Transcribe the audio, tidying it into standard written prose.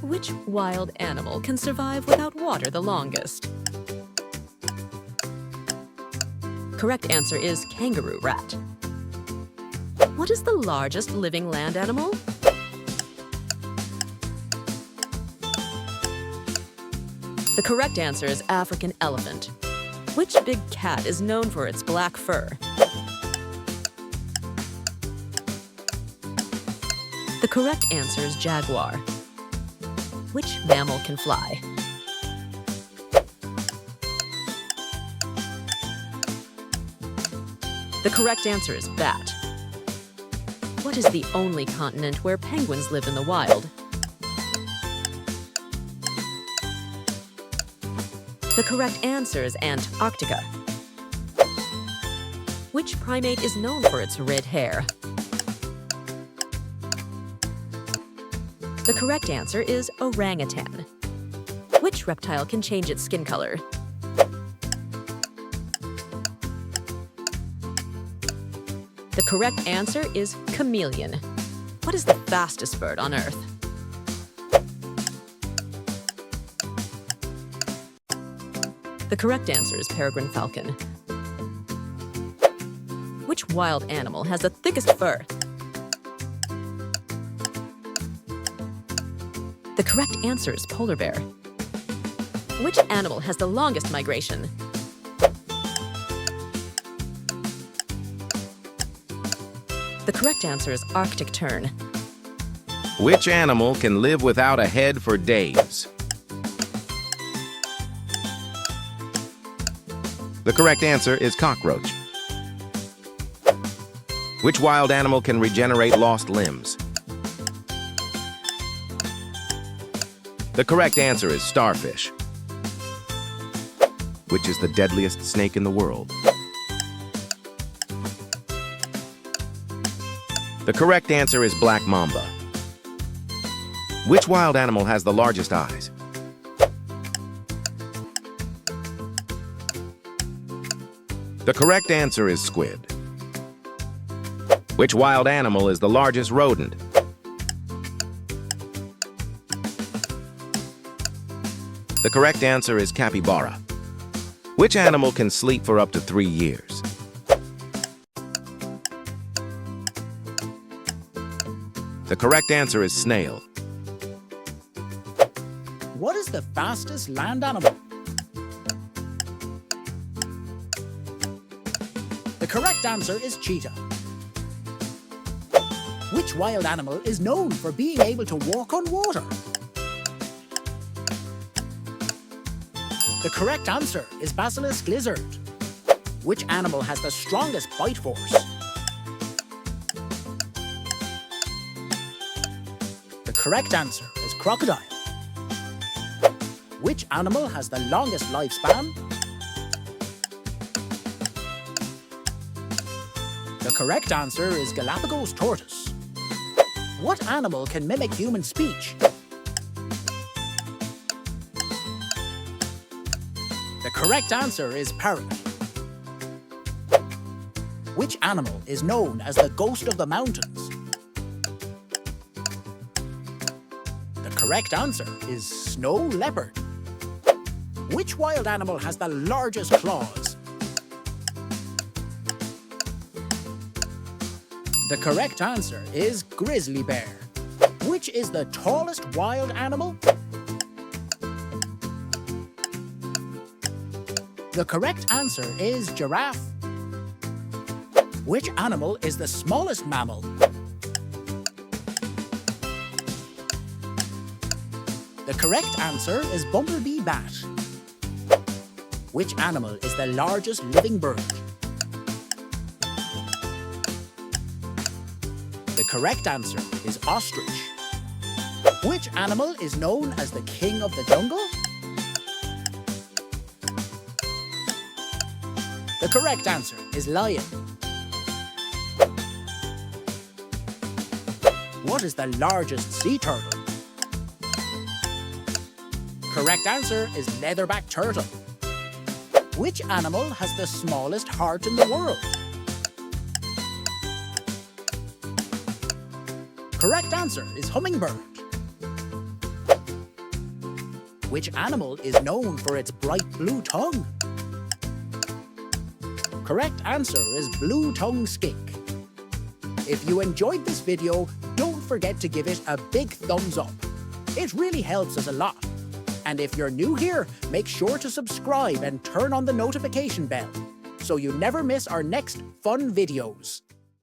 Which wild animal can survive without water the longest? Correct answer is kangaroo rat. What is the largest living land animal? The correct answer is African elephant. Which big cat is known for its black fur? The correct answer is jaguar. Which mammal can fly? The correct answer is bat. What is the only continent where penguins live in the wild? The correct answer is Antarctica. Which primate is known for its red hair? The correct answer is orangutan. Which reptile can change its skin color? The correct answer is chameleon. What is the fastest bird on Earth? The correct answer is peregrine falcon. Which wild animal has the thickest fur? The correct answer is polar bear. Which animal has the longest migration? The correct answer is Arctic tern. Which animal can live without a head for days? The correct answer is cockroach. Which wild animal can regenerate lost limbs? The correct answer is starfish. Which is the deadliest snake in the world? The correct answer is black mamba. Which wild animal has the largest eyes? The correct answer is squid. Which wild animal is the largest rodent? The correct answer is capybara. Which animal can sleep for up to 3 years? The correct answer is snail. What is the fastest land animal? The correct answer is cheetah. Which wild animal is known for being able to walk on water? The correct answer is basilisk lizard. Which animal has the strongest bite force? The correct answer is crocodile. Which animal has the longest lifespan? The correct answer is Galapagos tortoise. What animal can mimic human speech? The correct answer is parrot. Which animal is known as the ghost of the mountains? The correct answer is snow leopard. Which wild animal has the largest claws? The correct answer is grizzly bear. Which is the tallest wild animal? The correct answer is giraffe. Which animal is the smallest mammal? The correct answer is bumblebee bat. Which animal is the largest living bird? The correct answer is ostrich. Which animal is known as the king of the jungle? The correct answer is lion. What is the largest sea turtle? Correct answer is leatherback turtle. Which animal has the smallest heart in the world? Correct answer is hummingbird. Which animal is known for its bright blue tongue? Correct answer is blue-tongued skink. If you enjoyed this video, don't forget to give it a big thumbs up. It really helps us a lot. And if you're new here, make sure to subscribe and turn on the notification bell so you never miss our next fun videos.